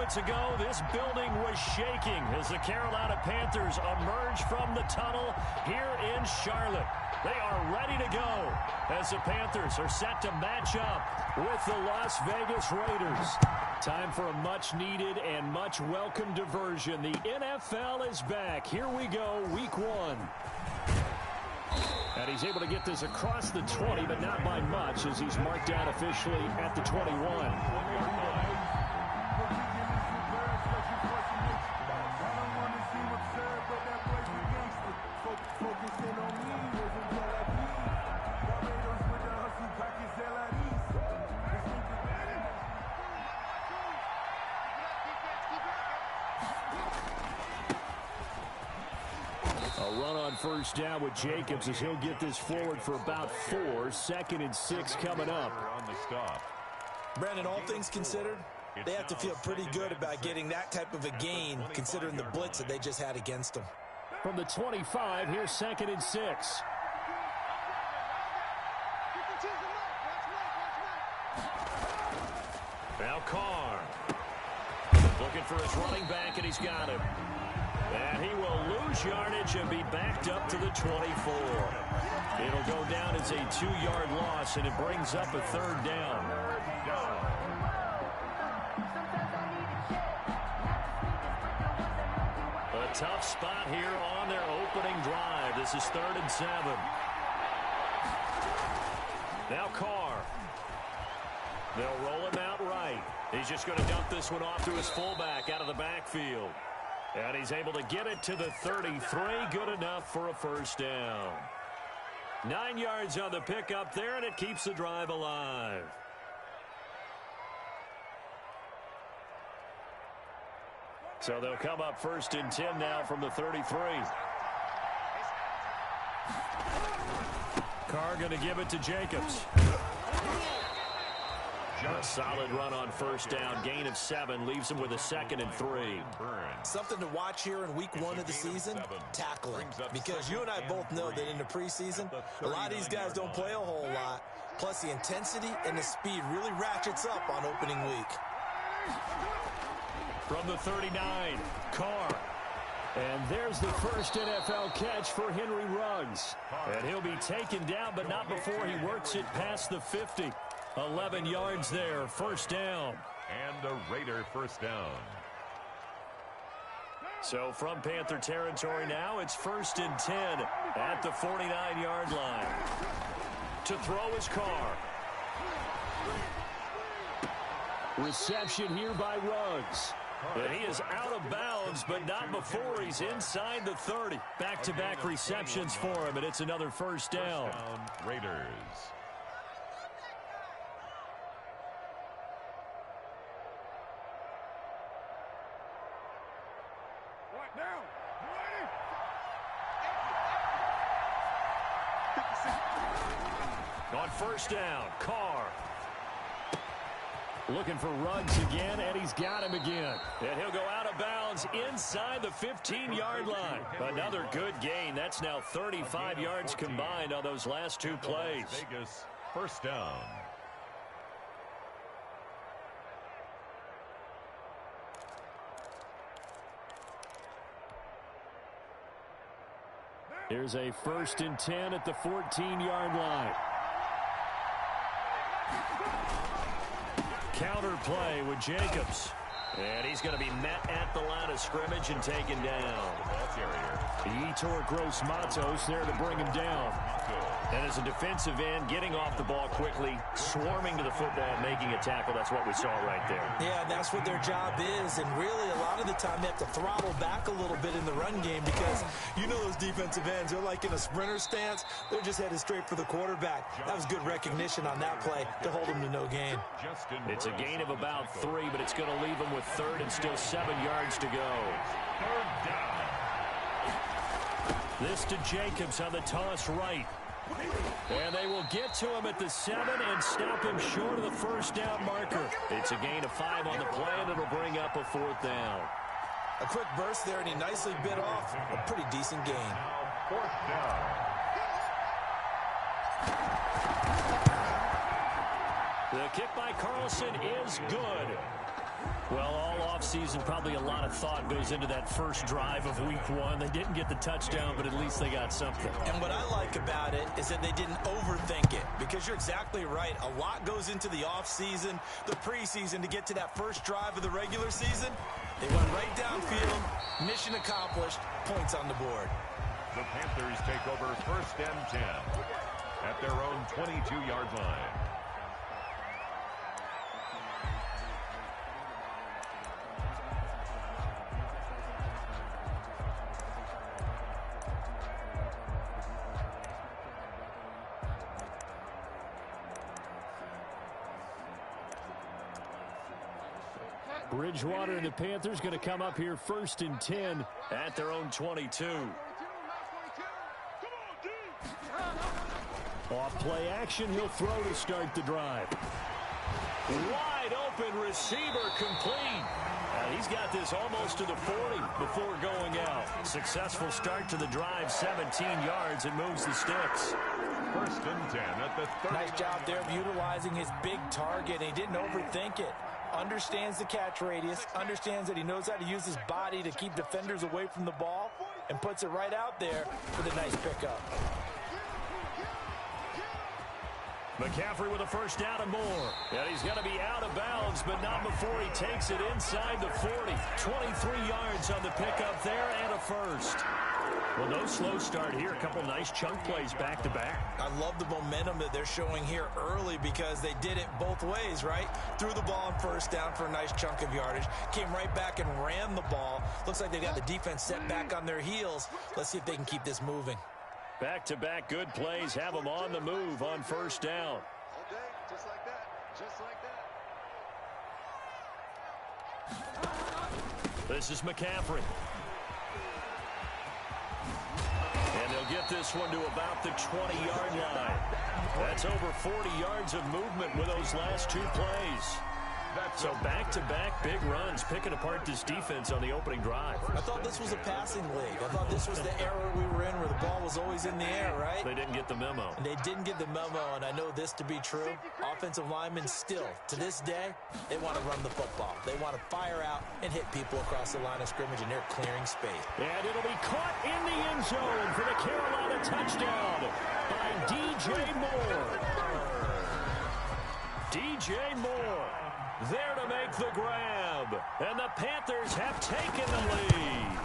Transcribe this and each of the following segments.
moments ago, this building was shaking as the Carolina Panthers emerge from the tunnel here in Charlotte. They are ready to go as the Panthers are set to match up with the Las Vegas Raiders. Time for a much-needed and much-welcome diversion. The NFL is back. Here we go, Week 1. And he's able to get this across the 20, but not by much as he's marked out officially at the 21. First down with Jacobs as he'll get this forward for about 4. 2nd and 6 coming up. Brandon, all things considered, they have to feel pretty good about getting that type of a gain considering the blitz that they just had against them. From the 25, here's 2nd and 6. Now Carr. Looking for his running back, and he's got him. And he will lose yardage and be backed up to the 24. It'll go down as a 2-yard loss, and it brings up a 3rd down. A tough spot here on their opening drive. This is 3rd and 7. Now Carr. They'll roll him out right. He's just going to dump this one off to his fullback out of the backfield. And he's able to get it to the 33. Good enough for a 1st down. 9 yards on the pickup there, and it keeps the drive alive. So they'll come up 1st and 10 now from the 33. Carr going to give it to Jacobs. A solid run on 1st down. Gain of 7 leaves him with a 2nd and 3. Something to watch here in week 1 of the season, tackling. Because you and I both know that in the preseason, a lot of these guys don't play a whole lot. Plus the intensity and the speed really ratchets up on opening week. From the 39, Carr. And there's the first NFL catch for Henry Ruggs. And he'll be taken down, but not before he works it past the 50. 11 yards there, 1st down. And a Raider 1st down. So from Panther territory now, it's 1st and 10 at the 49-yard line. To throw is Carr. Reception here by Ruggs. And he is out of bounds, but not before he's inside the 30. Back-to-back receptions for him, and it's another 1st down. Raiders. On 1st down, Carr. Looking for Ruggs again, and he's got him again. And he'll go out of bounds inside the 15-yard line. Another good gain. That's now 35 yards combined on those last 2 plays. Vegas 1st down. Here's a 1st and 10 at the 14-yard line. Counter play with Jacobs. And he's going to be met at the line of scrimmage and taken down. Yetur Gross-Matos there to bring him down. And as a defensive end, getting off the ball quickly, swarming to the football, making a tackle. That's what we saw right there. Yeah, that's what their job is. And really, a lot of the time, they have to throttle back a little bit in the run game because you know those defensive ends, they're like in a sprinter stance. They're just headed straight for the quarterback. That was good recognition on that play to hold him to no gain. It's a gain of about 3, but it's going to leave him with 3rd and still 7 yards to go. 3rd down. This to Jacobs on the toss right. And they will get to him at the 7 and stop him short of the 1st down marker. It's a gain of 5 on the play, and it'll bring up a 4th down. A quick burst there, and he nicely bit off a pretty decent gain. 4th down. The kick by Carlson is good. Well, all offseason, probably a lot of thought goes into that first drive of week one. They didn't get the touchdown, but at least they got something. And what I like about it is that they didn't overthink it, because you're exactly right. A lot goes into the offseason, the preseason, to get to that first drive of the regular season. They went right downfield, mission accomplished, points on the board. The Panthers take over 1st and 10 at their own 22-yard line. Bridgewater and the Panthers going to come up here 1st and 10 at their own 22. Off play action, he'll throw to start the drive. Wide open receiver complete. He's got this almost to the 40 before going out. Successful start to the drive, 17 yards, and moves the sticks. 1st and 10 at the 30. Nice job there of utilizing his big target. He didn't overthink it. Understands the catch radius, understands that he knows how to use his body to keep defenders away from the ball, and puts it right out there for the nice pickup. McCaffrey with a first down and more. And he's going to be out of bounds, but not before he takes it inside the 40. 23 yards on the pickup there and a first. Well, no slow start here. A couple nice chunk plays back-to-back. I love the momentum that they're showing here early, because they did it both ways, right? Threw the ball on first down for a nice chunk of yardage. Came right back and ran the ball. Looks like they got the defense set back on their heels. Let's see if they can keep this moving. Back-to-back good plays have them on the move on first down. All day, just like that. Just like that. This is McCaffrey. And they'll get this one to about the 20-yard line. That's over 40 yards of movement with those last two plays. So back-to-back big runs, picking apart this defense on the opening drive. I thought this was a passing league. I thought this was the era we were in where the ball was always in the air, right? They didn't get the memo. And they didn't get the memo, and I know this to be true. Offensive linemen still, to this day, they want to run the football. They want to fire out and hit people across the line of scrimmage, and they're clearing space. And it'll be caught in the end zone for the Carolina touchdown by DJ Moore. DJ Moore there to make the grab. And the Panthers have taken the lead.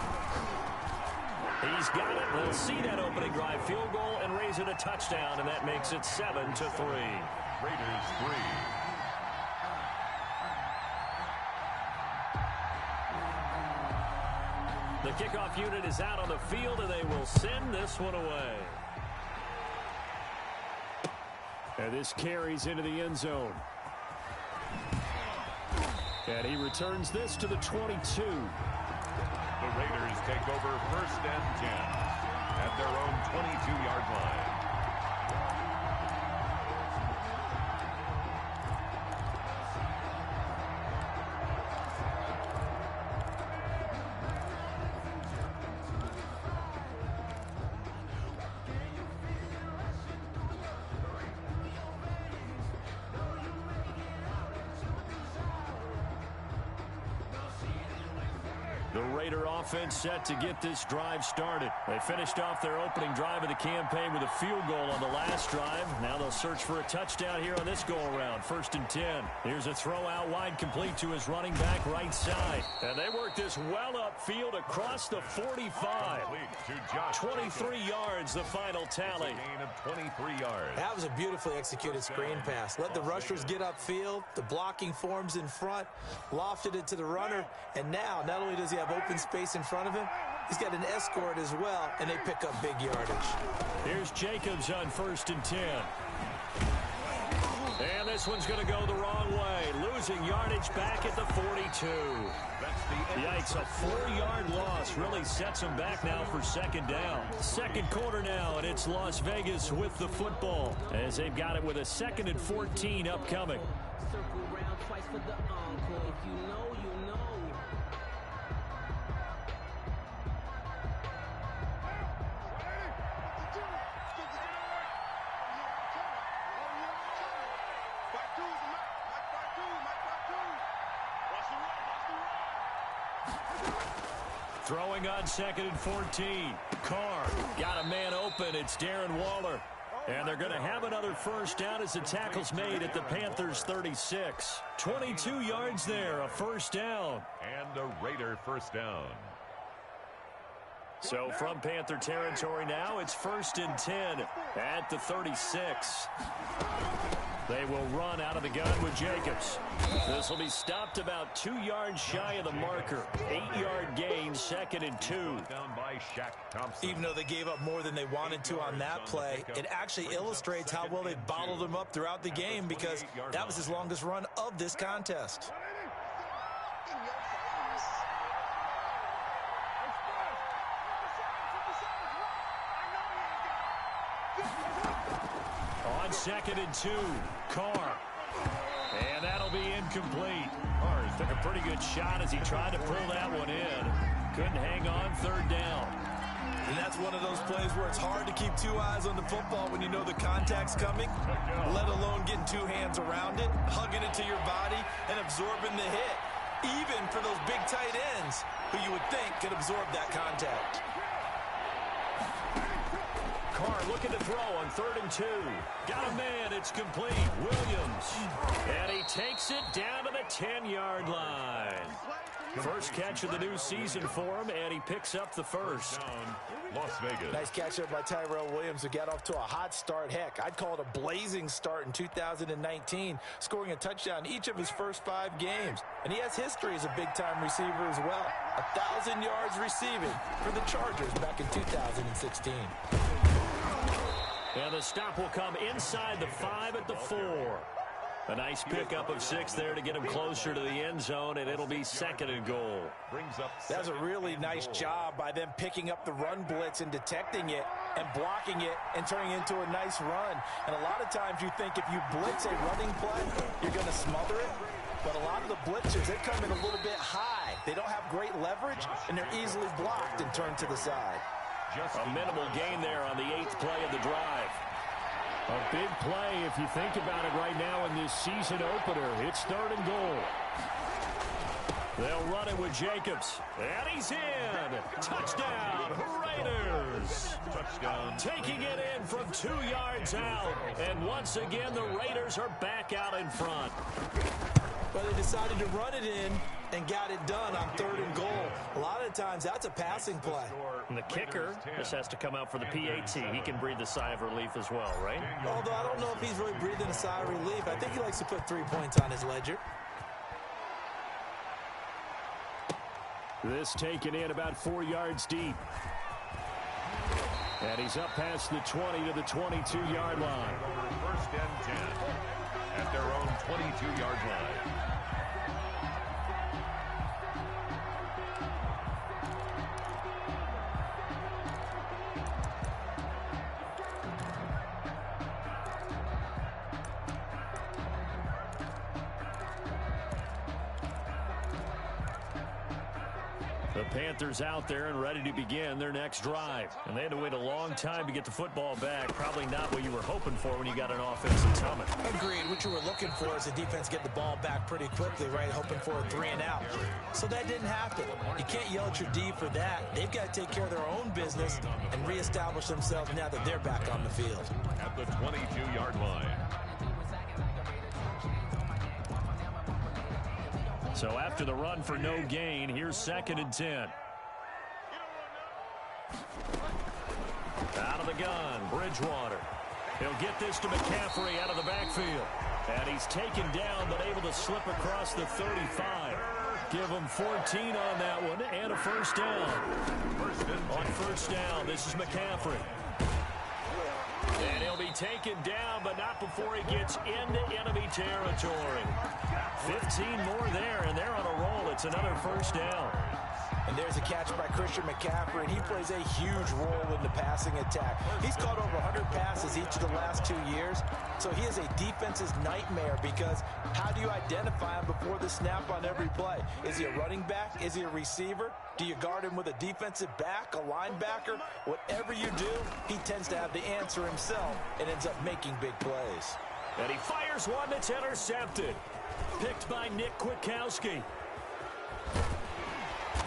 He's got it. We'll see that opening drive field goal and raise it a touchdown, and that makes it 7-3. Raiders 3. The kickoff unit is out on the field, and they will send this one away. And this carries into the end zone. And he returns this to the 22. The Raiders take over 1st and 10 at their own 22-yard line. The Raider offense set to get this drive started. They finished off their opening drive of the campaign with a field goal on the last drive. Now they'll search for a touchdown here on this go-around. 1st and 10. Here's a throw out wide, complete to his running back right side. And they work this well upfield across the 45. 23 yards, the final tally. Gain of 23 yards. That was a beautifully executed screen pass. Let the rushers get upfield. The blocking forms in front. Lofted it to the runner. And now, not only does he have open space in front of him, he's got an escort as well, and they pick up big yardage. Here's Jacobs on 1st and 10. And this one's going to go the wrong way. Losing yardage back at the 42. Yikes, a 4-yard loss really sets them back now for 2nd down. 2nd quarter now, and it's Las Vegas with the football, as they've got it with a 2nd and 14 upcoming. Circle round twice for the encore. If you know, you know. Throwing on 2nd and 14. Carr got a man open. It's Darren Waller. And they're going to have another first down as the tackle's made at the Panthers' 36. 22 yards there, a first down. And a Raider first down. So from Panther territory now, it's 1st and 10 at the 36. They will run out of the gun with Jacobs. This will be stopped about 2 yards shy of the marker. 8-yard gain, 2nd and 2. Down by Shaq Thompson. Even though they gave up more than they wanted to on that play, it actually illustrates how well they bottled them up throughout the game because that was his longest run of this contest. On 2nd and 2, Carr. And that'll be incomplete. Carr took a pretty good shot as he tried to pull that one in. Couldn't hang on, 3rd down. And that's one of those plays where it's hard to keep 2 eyes on the football when you know the contact's coming, let alone getting 2 hands around it, hugging it to your body, and absorbing the hit, even for those big tight ends who you would think could absorb that contact. Carr looking to throw on 3rd and 2. Got a man, it's complete. Williams. And he takes it down to the 10-yard line. First catch of the new season for him, and he picks up the first. Las Vegas. Nice catch up by Tyrell Williams, who got off to a hot start. Heck, I'd call it a blazing start in 2019, scoring a touchdown each of his first 5 games. And he has history as a big-time receiver as well. 1,000 yards receiving for the Chargers back in 2016. And the stop will come inside the 5 at the 4. A nice pickup of 6 there to get him closer to the end zone, and it'll be 2nd and goal. That's a really nice job by them picking up the run blitz and detecting it and blocking it and turning it into a nice run. And a lot of times you think if you blitz a running play, you're going to smother it. But a lot of the blitzers, they come in a little bit high. They don't have great leverage, and they're easily blocked and turned to the side. A minimal gain there on the 8th play of the drive. A big play if you think about it right now in this season opener. It's 3rd and goal. They'll run it with Jacobs. And he's in. Touchdown, Raiders. Touchdown. Taking it in from 2 yards out. And once again, the Raiders are back out in front. But they decided to run it in and got it done on 3rd and goal. A lot of times, that's a passing play. And the kicker just has to come out for the PAT. He can breathe a sigh of relief as well, right? Although I don't know if he's really breathing a sigh of relief. I think he likes to put 3 points on his ledger. This taken in about 4 yards deep. And he's up past the 20 to the 22-yard line. 1st and 10 at their own 22-yard line. The Panthers out there and ready to begin their next drive. And they had to wait a long time to get the football back. Probably not what you were hoping for when you got an offense that's humming. Agreed. What you were looking for is the defense get the ball back pretty quickly, right? Hoping for a 3 and out. So that didn't happen. You can't yell at your D for that. They've got to take care of their own business and reestablish themselves now that they're back on the field. At the 22-yard line. So after the run for no gain, here's 2nd and 10. Out of the gun, Bridgewater. He'll get this to McCaffrey out of the backfield. And he's taken down, but able to slip across the 35. Give him 14 on that one, and a first down. On first down, this is McCaffrey. And he'll be taken down, but not before he gets into enemy territory. 15 more there, and they're on a roll. It's another first down. And there's a catch by Christian McCaffrey, and he plays a huge role in the passing attack. He's caught over 100 passes each of the last 2 years, so he is a defense's nightmare because how do you identify him before the snap on every play? Is he a running back? Is he a receiver? Do you guard him with a defensive back, a linebacker? Whatever you do, he tends to have the answer himself and ends up making big plays. And he fires one that's intercepted. Picked by Nick Kwiatkowski.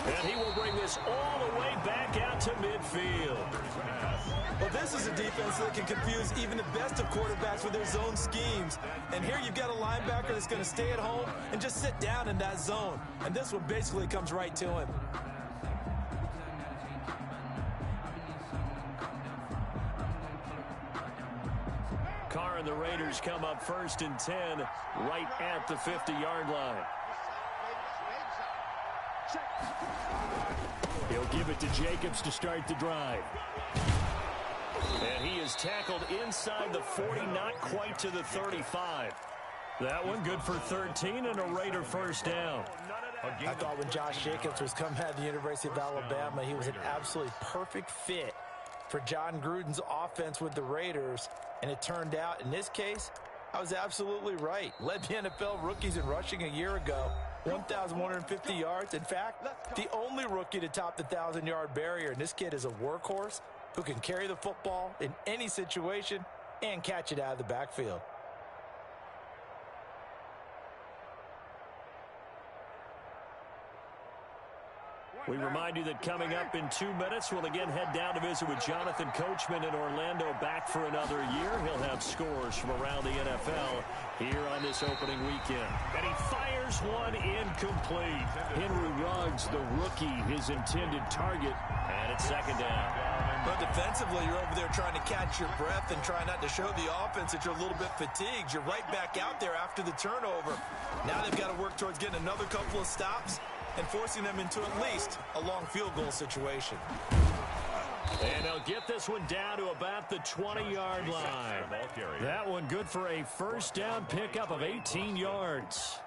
And he will bring this all the way back out to midfield. Well, this is a defense that can confuse even the best of quarterbacks with their zone schemes. And here you've got a linebacker that's going to stay at home and just sit down in that zone. And this one basically comes right to him. Carr and the Raiders come up 1st and 10 right at the 50-yard line. He'll give it to Jacobs to start the drive. And he is tackled inside the 40, not quite to the 35. That one good for 13 and a Raider first down. I thought when Josh Jacobs was coming out of the University of Alabama, he was an absolutely perfect fit for John Gruden's offense with the Raiders. And it turned out, in this case, I was absolutely right. Led the NFL rookies in rushing a year ago. 1,150 yards. In fact, the only rookie to top the 1,000-yard barrier. And this kid is a workhorse who can carry the football in any situation and catch it out of the backfield. We remind you that coming up in 2 minutes, we'll again head down to visit with Jonathan Coachman in Orlando, back for another year. He'll have scores from around the NFL here on this opening weekend. And he fires one incomplete. Henry Ruggs, the rookie, his intended target, and it's 2nd down. But defensively, you're over there trying to catch your breath and try not to show the offense that you're a little bit fatigued. You're right back out there after the turnover. Now they've got to work towards getting another couple of stops and forcing them into at least a long field goal situation. And they'll get this one down to about the 20-yard line. That one good for a first down pickup of 18 yards.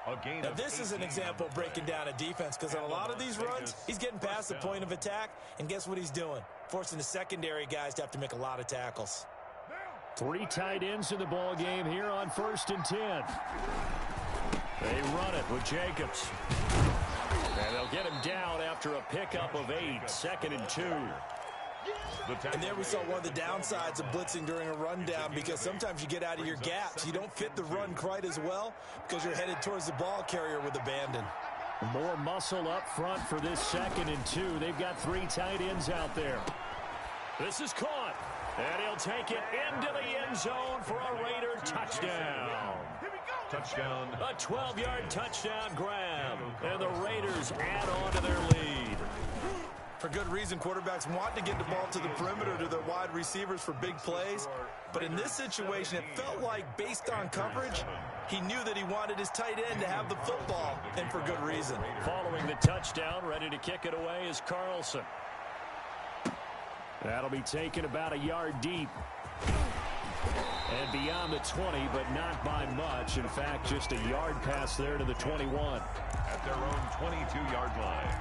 Now, this is an example of breaking down a defense, because on a lot of these runs, he's getting past the point of attack, and guess what he's doing? Forcing the secondary guys to have to make a lot of tackles. 3 tight ends in the ball game here on 1st and 10. They run it with Jacobs. And they'll get him down after a pickup of 8, 2nd and 2. And there we saw one of the downsides of blitzing during a rundown, because sometimes you get out of your gaps. You don't fit the run quite as well because you're headed towards the ball carrier with abandon. More muscle up front for this 2nd and 2. They've got 3 tight ends out there. This is caught. And he'll take it into the end zone for a Raider touchdown. Touchdown. A 12-yard touchdown grab. And the Raiders add on to their lead. For good reason, quarterbacks want to get the ball to the perimeter to their wide receivers for big plays. But in this situation, it felt like, based on coverage, he knew that he wanted his tight end to have the football, and for good reason. Following the touchdown, ready to kick it away is Carlson. That'll be taken about a yard deep. And beyond the 20, but not by much. In fact, just a yard pass there to the 21. At their own 22-yard line.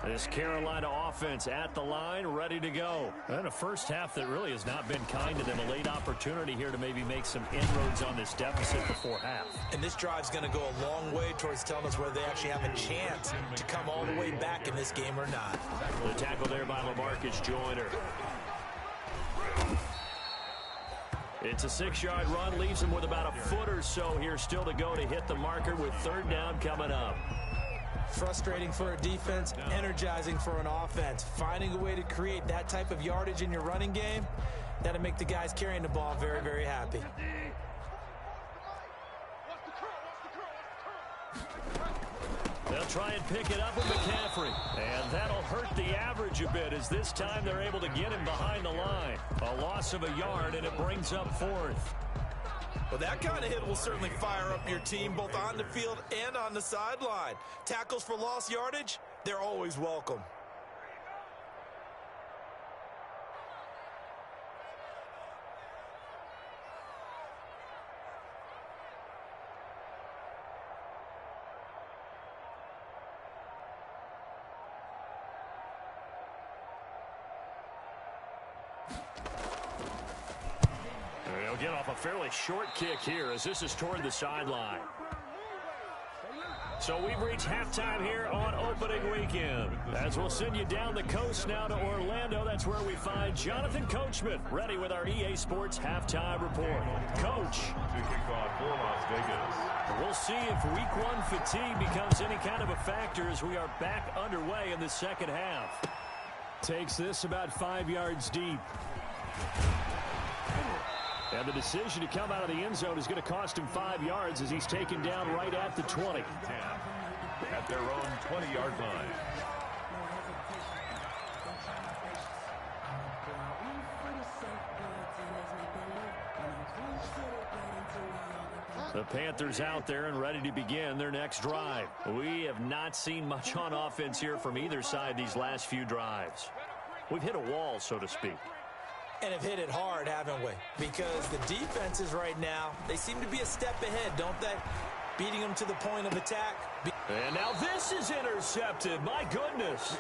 This Carolina offense at the line, ready to go. And a first half that really has not been kind to them. A late opportunity here to maybe make some inroads on this deficit before half. And this drive's going to go a long way towards telling us whether they actually have a chance to come all the way back in this game or not. The tackle there by LaMarcus Joyner. It's a 6-yard run, leaves him with about a foot or so here still to go to hit the marker with 3rd down coming up. Frustrating for a defense, energizing for an offense. Finding a way to create that type of yardage in your running game, that'll make the guys carrying the ball very, very happy. They'll try and pick it up with McCaffrey. And that'll hurt the average a bit, as this time they're able to get him behind the line. A loss of a yard, and it brings up 4th. Well, that kind of hit will certainly fire up your team both on the field and on the sideline. Tackles for lost yardage, they're always welcome. They'll get off a fairly short kick here as this is toward the sideline. So we've reached halftime here on opening weekend. As we'll send you down the coast now to Orlando, that's where we find Jonathan Coachman, ready with our EA Sports halftime report. Coach. To kick off for Las Vegas. We'll see if week one fatigue becomes any kind of a factor as we are back underway in the second half. Takes this about 5 yards deep. And the decision to come out of the end zone is going to cost him 5 yards as he's taken down right at the 20. 10 at their own 20-yard line. The Panthers out there and ready to begin their next drive. We have not seen much on offense here from either side these last few drives. We've hit a wall, so to speak. And have hit it hard, haven't we? Because the defenses right now, they seem to be a step ahead, don't they? Beating them to the point of attack. And now this is intercepted. My goodness.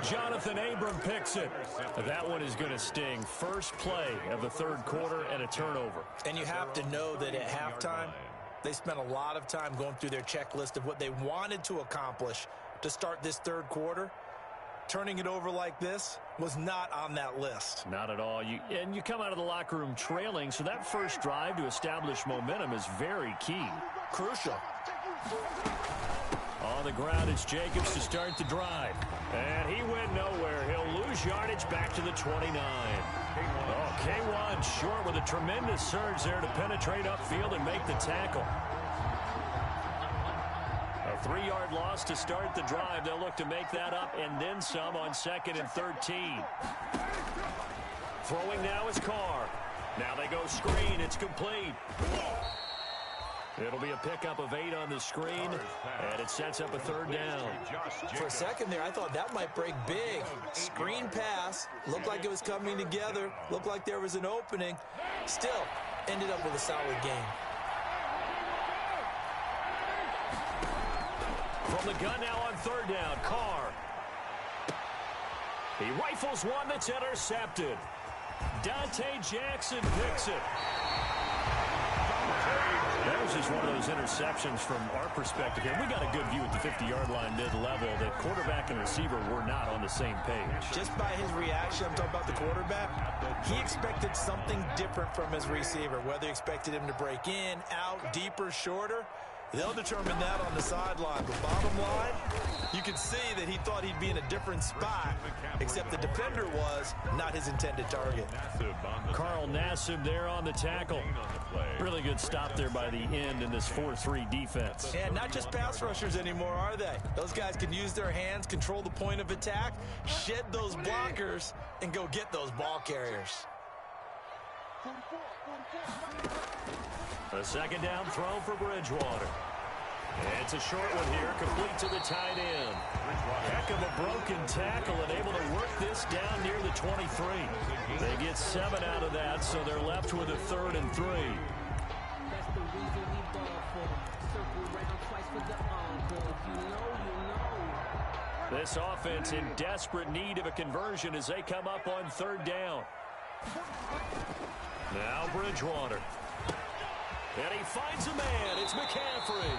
Jonathan Abram picks it. That one is going to sting. First play of the third quarter and a turnover. And you have to know that at halftime, they spent a lot of time going through their checklist of what they wanted to accomplish to start this third quarter. Turning it over like this was not on that list. Not at all. You come out of the locker room trailing, so that first drive to establish momentum is very key. Crucial. On the ground, it's Jacobs to start the drive. And he went nowhere. He'll lose yardage back to the 29. Oh, K1 short with a tremendous surge there to penetrate upfield and make the tackle. A 3-yard loss to start the drive. They'll look to make that up and then some on 2nd and 13. Throwing now is Carr. Now they go screen. It's complete. It'll be a pickup of 8 on the screen, and it sets up a third down. For a second there, I thought that might break big. Screen pass. Looked like it was coming together. Looked like there was an opening. Still, ended up with a solid game. From the gun now on third down, Carr. He rifles one that's intercepted. Dante Jackson picks it. That was just one of those interceptions from our perspective here. We got a good view at the 50-yard line mid-level. The quarterback and receiver were not on the same page. Just by his reaction, I'm talking about the quarterback, he expected something different from his receiver. Whether he expected him to break in, out, deeper, shorter, they'll determine that on the sideline. But bottom line, you can see that he thought he'd be in a different spot, except the defender was not his intended target. Carl Nassib there on the tackle. Really good stop there by the end in this 4-3 defense. And not just pass rushers anymore, are they? Those guys can use their hands, control the point of attack, shed those blockers, and go get those ball carriers. A second down throw for Bridgewater. It's a short one here, complete to the tight end. Heck of a broken tackle and able to work this down near the 23. They get 7 out of that, so they're left with a 3rd and 3. That's the reason we ball for. Circle round twice for the encore. If you know, you know. This offense in desperate need of a conversion as they come up on 3rd down. Now Bridgewater. And he finds a man. It's McCaffrey.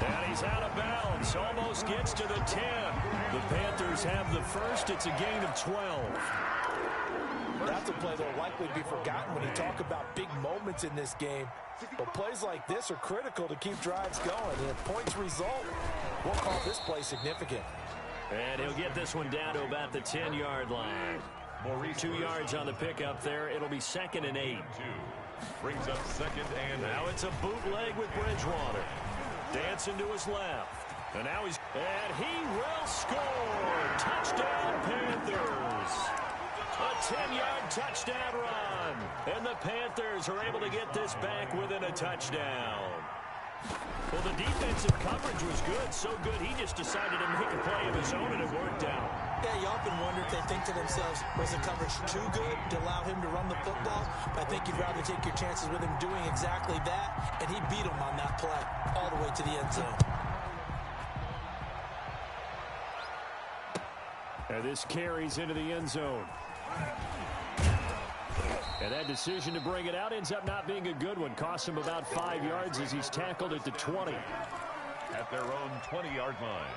And he's out of bounds. Almost gets to the 10. The Panthers have the first. It's a gain of 12. That's a play that will likely be forgotten when you talk about big moments in this game. But plays like this are critical to keep drives going. And if points result, we'll call this play significant. And he'll get this one down to about the 10-yard line. 2 yards on the pickup there. It'll be 2nd and 8. Brings up 2nd and 8. Now it's a bootleg with Bridgewater. Dancing to his left. And now he's... And he will score! Touchdown, Panthers! A 10-yard touchdown run. And the Panthers are able to get this back within a touchdown. Well, the defensive coverage was good. So good, he just decided to make a play of his own, and it worked out. Yeah, you often wonder if they think to themselves, was the coverage too good to allow him to run the football? I think you'd rather take your chances with him doing exactly that, and he beat him on that play all the way to the end zone. And this carries into the end zone. And that decision to bring it out ends up not being a good one. Costs him about 5 yards as he's tackled at the 20. At their own 20-yard line.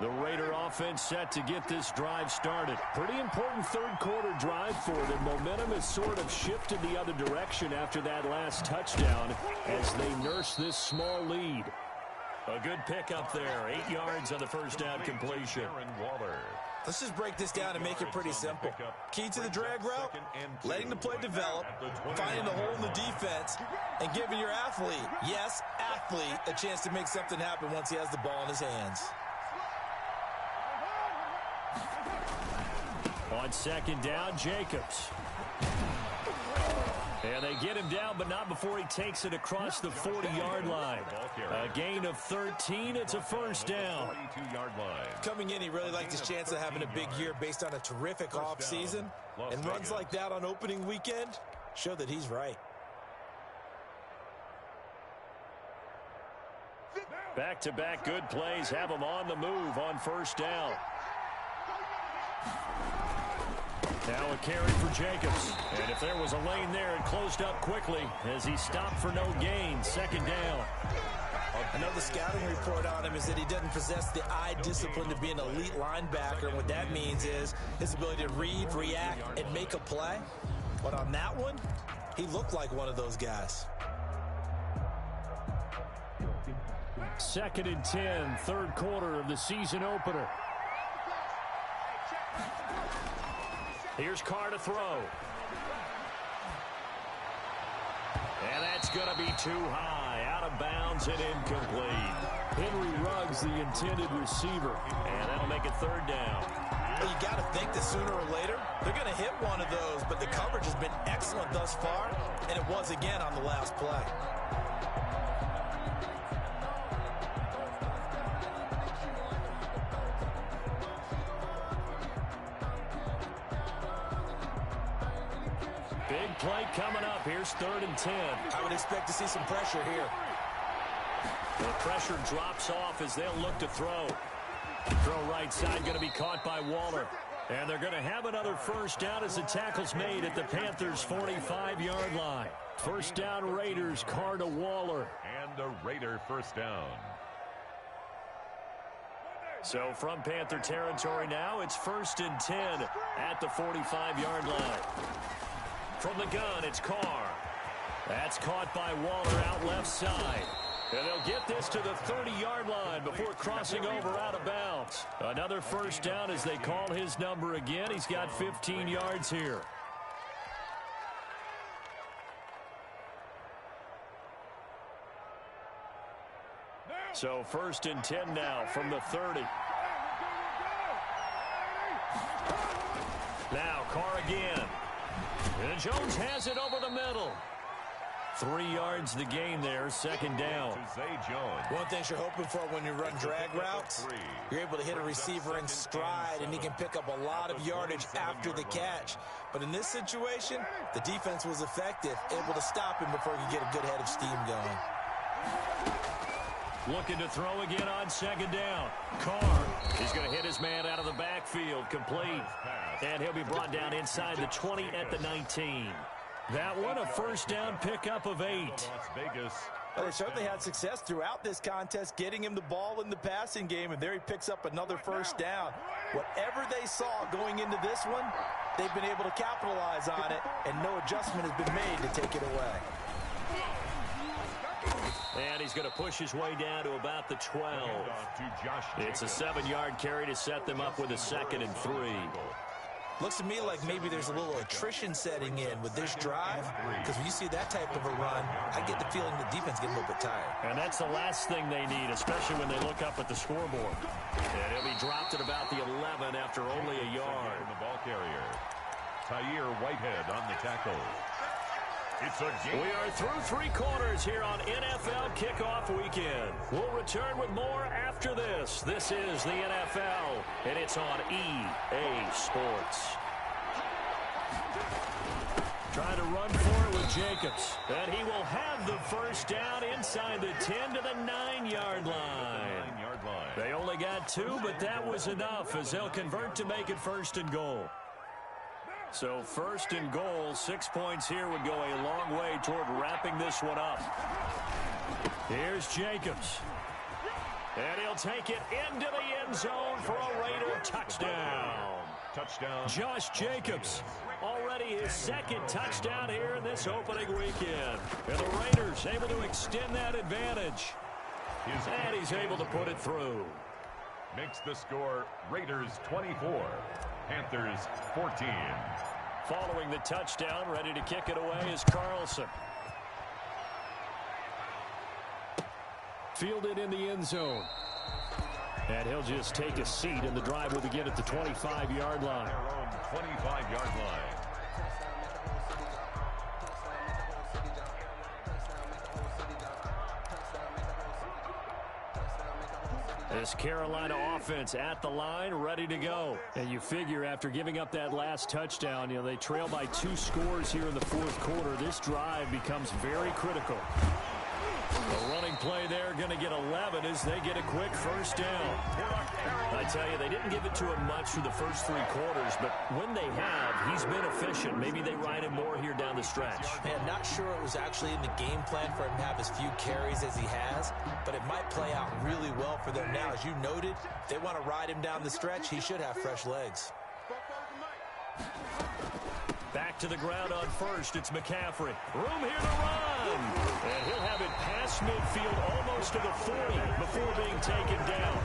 The Raider offense set to get this drive started. Pretty important third-quarter drive for them. Momentum has sort of shifted the other direction after that last touchdown as they nurse this small lead. A good pickup there. 8 yards on the first down completion. Let's just break this down and make it pretty simple. Key to the drag route, letting the play develop, finding the hole in the defense, and giving your athlete, yes, athlete, a chance to make something happen once he has the ball in his hands. On second down, Jacobs. And they get him down, but not before he takes it across the 40-yard line. A gain of 13. It's a first down. Coming in, he really liked his chance of having a big year based on a terrific offseason. And runs like that on opening weekend show that he's right. Back-to-back good plays have him on the move on first down. Now a carry for Jacobs. And if there was a lane there, it closed up quickly as he stopped for no gain. Second down. I know the scouting report on him is that he doesn't possess the eye discipline to be an elite linebacker. And what that means is his ability to read, react, and make a play. But on that one, he looked like one of those guys. Second and 10, third quarter of the season opener. Here's Carr to throw. And that's going to be too high. Out of bounds and incomplete. Henry Ruggs, the intended receiver. And that'll make it third down. Well, you got to think that sooner or later, they're going to hit one of those. But the coverage has been excellent thus far. And it was again on the last play. Big play coming up. Here's third and 10. I would expect to see some pressure here. The pressure drops off as they'll look to throw. Throw right side going to be caught by Waller. And they're going to have another first down as the tackle's made at the Panthers' 45-yard line. First down Raiders, Carr to Waller. And a Raider first down. So from Panther territory now, it's first and 10 at the 45-yard line. From the gun, it's Carr. That's caught by Waller out left side. And they'll get this to the 30-yard line before crossing over out of bounds. Another first down as they call his number again. He's got 15 yards here. So first and 10 now from the 30. Now Carr again. And Jones has it over the middle. 3 yards the gain there, second down. One thing you're hoping for when you run drag routes, you're able to hit a receiver in stride, and he can pick up a lot of yardage after the catch. But in this situation, the defense was effective, able to stop him before he could get a good head of steam going. Looking to throw again on second down. Carr is going to hit his man out of the backfield, complete. And he'll be brought down inside the 20 at the 19. That one, a first down pickup of 8. Well, they certainly had success throughout this contest, getting him the ball in the passing game, and there he picks up another first down. Whatever they saw going into this one, they've been able to capitalize on it, and no adjustment has been made to take it away. And he's going to push his way down to about the 12. It's a 7-yard carry to set them up with a second and 3. Looks to me like maybe there's a little attrition setting in with this drive, because when you see that type of a run, I get the feeling the defense getting a little bit tired. And that's the last thing they need, especially when they look up at the scoreboard. And he'll be dropped at about the 11 after only a yard. The ball carrier, Tyre Whitehead on the tackle. It's a game. We are through 3 quarters here on NFL Kickoff Weekend. We'll return with more after this. This is the NFL, and it's on EA Sports. Trying to run for it with Jacobs. And he will have the first down inside the 10 to the 9-yard line. They only got 2, but that was enough as they'll convert to make it first and goal. So first and goal, 6 points here would go a long way toward wrapping this one up. Here's Jacobs. And he'll take it into the end zone for a Raider touchdown. Touchdown. Josh Jacobs, already his second touchdown here in this opening weekend. And the Raiders able to extend that advantage. And he's able to put it through. Makes the score Raiders 24, Panthers 14. Following the touchdown, ready to kick it away is Carlson. Fielded in the end zone. And he'll just take a seat, and the drive will begin at the 25-yard line. Their own 25-yard line. This Carolina offense at the line, ready to go. And you figure after giving up that last touchdown, they trail by 2 scores here in the fourth quarter. This drive becomes very critical. The running play there going to get 11 as they get a quick first down. I tell you, they didn't give it to him much through the first 3 quarters, but when they have, he's been efficient. Maybe they ride him more here down the stretch. Man, not sure it was actually in the game plan for him to have as few carries as he has, but it might play out really well for them now. As you noted, if they want to ride him down the stretch, he should have fresh legs. Back to the ground on first. It's McCaffrey. Room here to run. And he'll have it past midfield almost to the 40 before being taken down.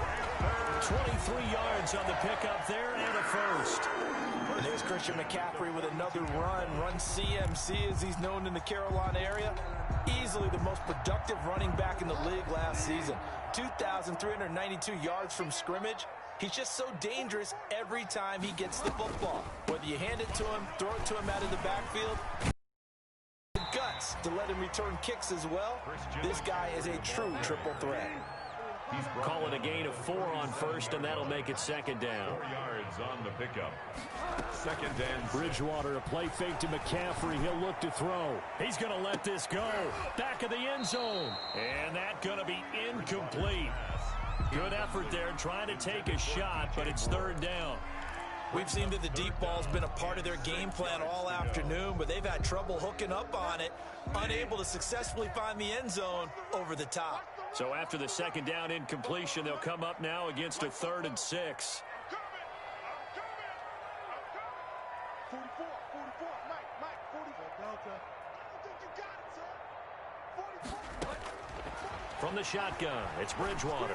23 yards on the pickup there and a first. And there's Christian McCaffrey with another run CMC as he's known in the Carolina area. Easily the most productive running back in the league last season. 2,392 yards from scrimmage. He's just so dangerous every time he gets the football. Whether you hand it to him, throw it to him out of the backfield, guts to let him return kicks as well. This guy is a true triple threat. He's calling a gain of 4 on first, and that'll make it second down. 4 yards on the pickup. Second and Bridgewater, a play fake to McCaffrey. He'll look to throw. He's going to let this go. Back of the end zone. And that's going to be incomplete. Good effort there, trying to take a shot, but it's third down. We've seen that the deep ball's been a part of their game plan all afternoon, but they've had trouble hooking up on it, unable to successfully find the end zone over the top. So after the second down incompletion, they'll come up now against a 3rd and 6. From the shotgun, it's Bridgewater.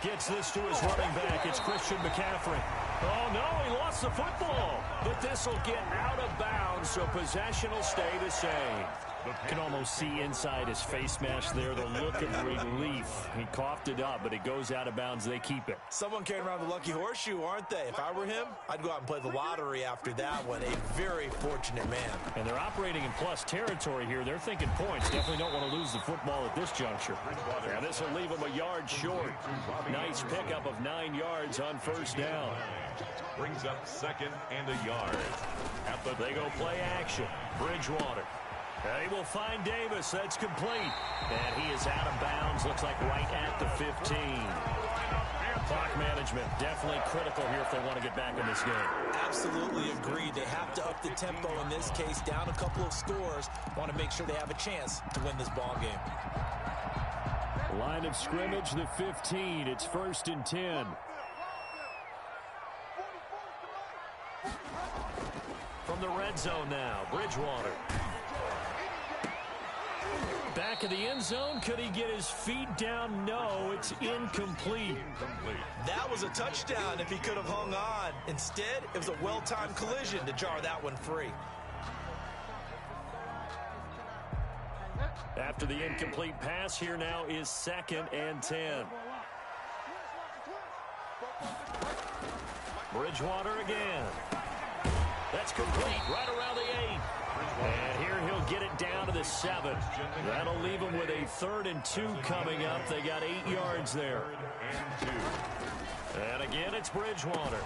Gets this to his running back. It's Christian McCaffrey. Oh, no, he lost the football. But this will get out of bounds, so possession will stay the same. You can almost see inside his face mask there the look of relief. He coughed it up, but it goes out of bounds. They keep it. Someone carrying around the lucky horseshoe, aren't they? If I were him, I'd go out and play the lottery after that one. A very fortunate man. And they're operating in plus territory here. They're thinking points. Definitely don't want to lose the football at this juncture. Yeah, this will leave them a yard short. Nice pickup of 9 yards on first down. brings up second and a yard. They go play action. Bridgewater. They will find Davis. That's complete. And he is out of bounds. Looks like right at the 15. Clock management definitely critical here if they want to get back in this game. Absolutely agreed. They have to up the tempo in this case, down a couple of scores. Want to make sure they have a chance to win this ball game. Line of scrimmage, the 15. It's 1st and 10. From the red zone now, Bridgewater. Back of the end zone. Could he get his feet down? No, it's incomplete. That was a touchdown if he could have hung on. Instead, it was a well-timed collision to jar that one free. After the incomplete pass, here now is 2nd and 10. Bridgewater again. That's complete right around the 8. And here he'll get it down to the 7. That'll leave him with a 3rd and 2 coming up. They got 8 yards there. And again, it's Bridgewater.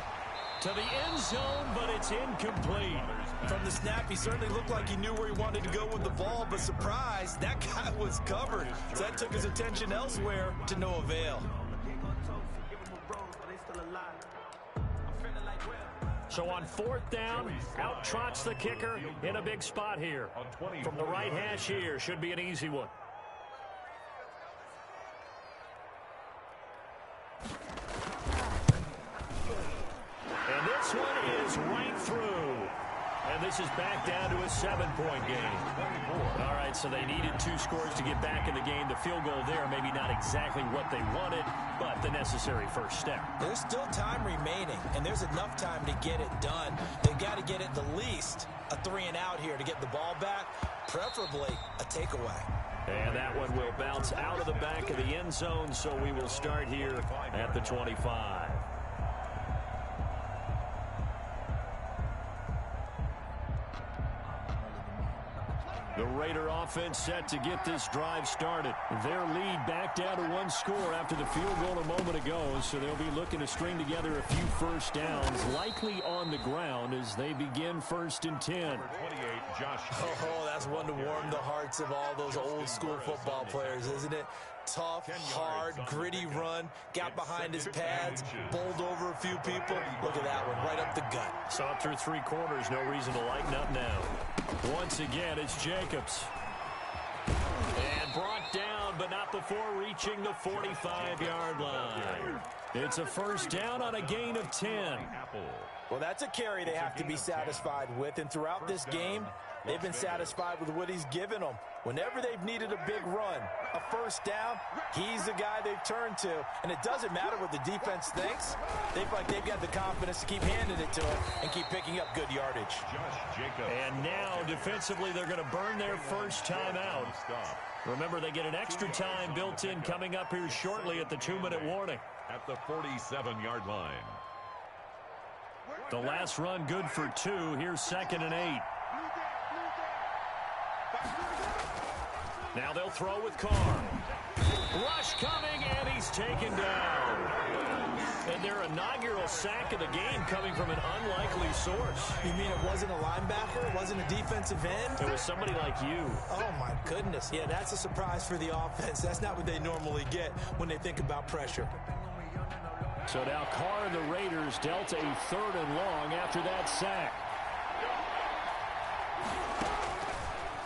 To the end zone, but it's incomplete. From the snap, he certainly looked like he knew where he wanted to go with the ball, but surprise, that guy was covered. So that took his attention elsewhere to no avail. So on 4th down, out trots the kicker in a big spot here. From the right hash here, should be an easy one. this is back down to a 7-point game. All right, so they needed 2 scores to get back in the game. The field goal there, maybe not exactly what they wanted, but the necessary first step. There's still time remaining, and there's enough time to get it done. They've got to get at the least a 3-and-out here to get the ball back, preferably a takeaway. And that one will bounce out of the back of the end zone, so we will start here at the 25. The Raider offense set to get this drive started. Their lead back down to 1 score after the field goal a moment ago, so they'll be looking to string together a few first downs, likely on the ground as they begin 1st and 10. Oh, that's one to warm the hearts of all those old school football players, isn't it? Tough, hard, gritty run, got behind his pads, bowled over a few people. Look at that one, right up the gut. Saw it through 3 quarters, no reason to lighten up now. Once again, it's Jacobs. And brought down, but not before reaching the 45-yard line. It's a first down on a gain of 10. Well, that's a carry they have to be satisfied with, and throughout this game, they've been satisfied with what he's given them. Whenever they've needed a big run, a first down, he's the guy they've turned to. And it doesn't matter what the defense thinks. They feel like they've got the confidence to keep handing it to him and keep picking up good yardage. And now, defensively, they're going to burn their first time out. Remember, they get an extra time built in coming up here shortly at the 2-minute warning. At the 47-yard line. The last run good for 2. Here's 2nd and 8. Now they'll throw with Carr. Rush coming, and he's taken down. And their inaugural sack of the game coming from an unlikely source. You mean it wasn't a linebacker? It wasn't a defensive end? It was somebody like you. Oh, my goodness. Yeah, that's a surprise for the offense. That's not what they normally get when they think about pressure. So now Carr and the Raiders dealt a 3rd and long after that sack.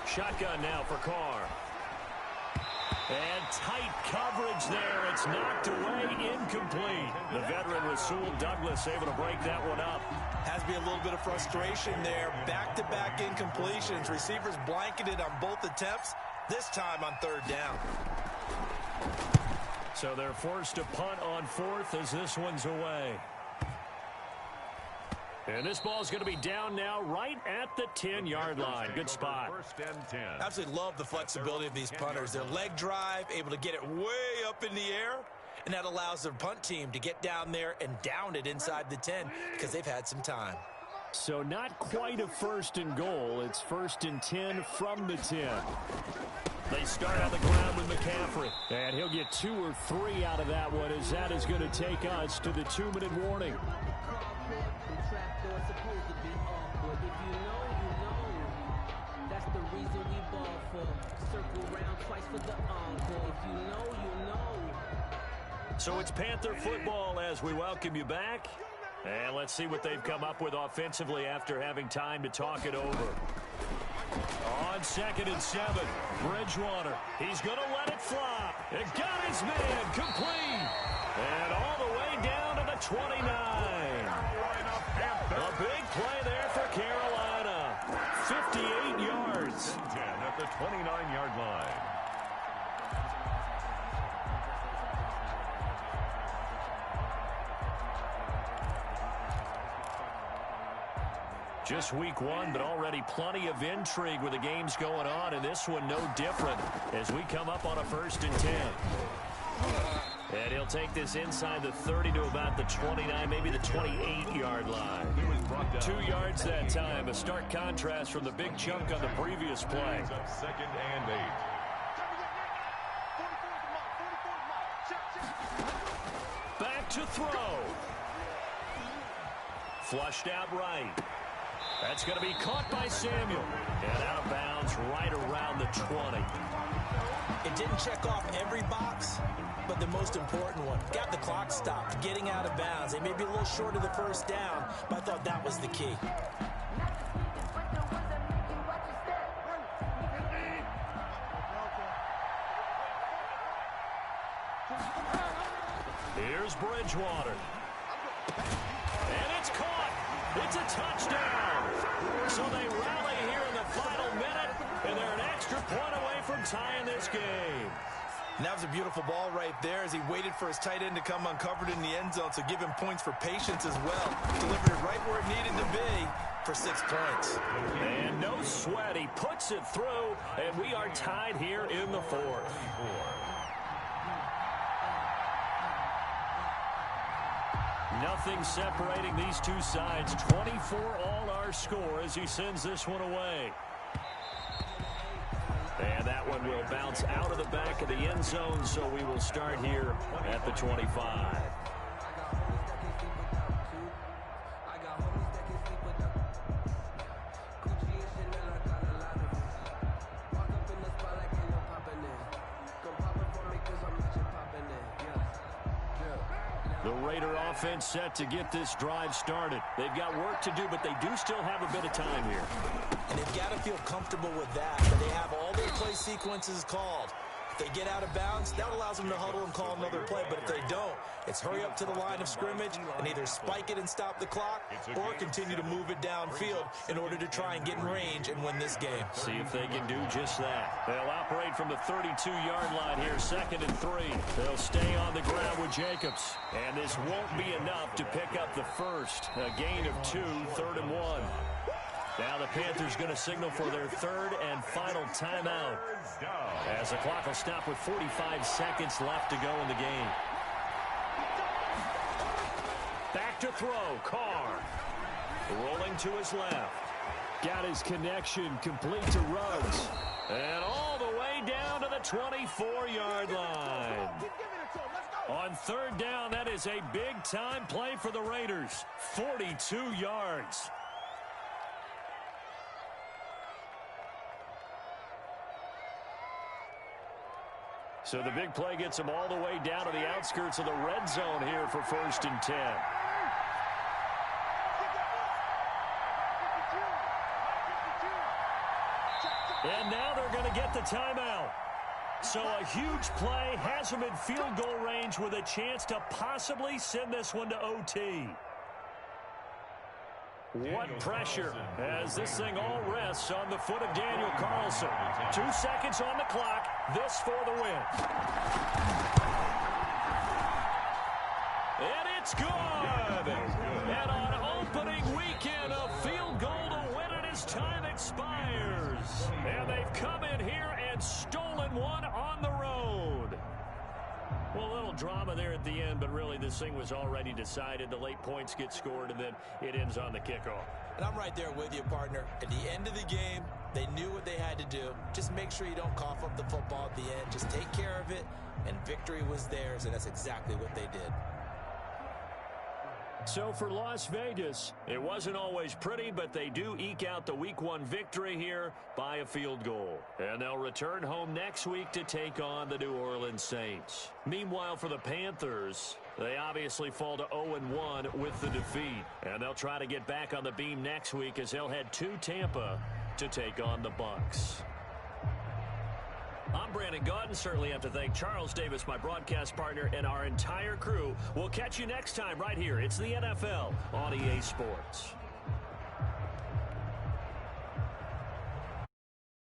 Shotgun now for Carr. And tight coverage there. It's knocked away, incomplete. The veteran was Sewell Douglas able to break that one up. Has to be a little bit of frustration there. Back-to-back incompletions. Receivers blanketed on both attempts, this time on 3rd down. So they're forced to punt on 4th as this one's away. And this ball's going to be down now right at the 10-yard line. Good spot. 1st and 10. Absolutely love the flexibility of these punters. Their leg drive, able to get it way up in the air, and that allows their punt team to get down there and down it inside the 10 because they've had some time. So not quite a 1st and goal. It's 1st and 10 from the 10. They start on the ground with McCaffrey. And he'll get 2 or 3 out of that one as that is going to take us to the 2-minute warning. So it's Panther football as we welcome you back. And let's see what they've come up with offensively after having time to talk it over. On 2nd and 7, Bridgewater. He's going to let it fly. It got his man complete. And all the way down to the 29. A big play there for Carolina. 58 yards. 10 at the 29-yard line. Just week 1, but already plenty of intrigue with the games going on, and this one no different as we come up on a 1st and 10. And he'll take this inside the 30 to about the 29, maybe the 28-yard line. 2 yards that time, a stark contrast from the big chunk on the previous play. 2nd and 8. Back to throw. Flushed out right. That's going to be caught by Samuel. And out of bounds right around the 20. It didn't check off every box, but the most important one. Got the clock stopped, getting out of bounds. They may be a little short of the first down, but I thought that was the key. Here's Bridgewater. And it's caught. It's a touchdown. So they rally here in the final minute, and they're an extra point away from tying this game. And that was a beautiful ball right there as he waited for his tight end to come uncovered in the end zone, so give him points for patience as well. Delivered it right where it needed to be for 6 points. And no sweat. He puts it through, and we are tied here in the fourth. Nothing separating these two sides. 24 all our score as he sends this one away. And that one will bounce out of the back of the end zone, so we will start here at the 25. The Raider offense set to get this drive started. They've got work to do, but they do still have a bit of time here. And they've got to feel comfortable with that they have all their play sequences called. If they get out of bounds, that allows them to huddle and call another play. But if they don't, it's hurry up to the line of scrimmage and either spike it and stop the clock or continue to move it downfield in order to try and get in range and win this game. See if they can do just that. They'll operate from the 32-yard line here, 2nd and 3. They'll stay on the ground with Jacobs. And this won't be enough to pick up the first. A gain of 2, 3rd and 1. Now the Panthers going to signal for their 3rd and final timeout as the clock will stop with 45 seconds left to go in the game. Back to throw, Carr. Rolling to his left. Got his connection complete to Ruggs. And all the way down to the 24-yard line. On 3rd down, that is a big-time play for the Raiders. 42 yards. So the big play gets them all the way down to the outskirts of the red zone here for 1st and 10. And now they're going to get the timeout. So a huge play has them in field goal range with a chance to possibly send this one to OT. What pressure as this thing all rests on the foot of Daniel Carlson. 2 seconds on the clock. This for the win. And it's good. And on opening weekend, a field goal to win it as time expires. And they've come in here and stolen one on the road. Well, a little drama there at the end, but really this thing was already decided. The late points get scored, and then it ends on the kickoff. And I'm right there with you, partner. At the end of the game, they knew what they had to do. Just make sure you don't cough up the football at the end. Just take care of it, and victory was theirs, and that's exactly what they did. So for Las Vegas, it wasn't always pretty, but they do eke out the Week 1 victory here by a field goal. And they'll return home next week to take on the New Orleans Saints. Meanwhile, for the Panthers, they obviously fall to 0-1 with the defeat. And they'll try to get back on the beam next week as they'll head to Tampa to take on the Bucs. I'm Brandon Gaudin. Certainly have to thank Charles Davis, my broadcast partner, and our entire crew. We'll catch you next time right here. It's the NFL on EA Sports.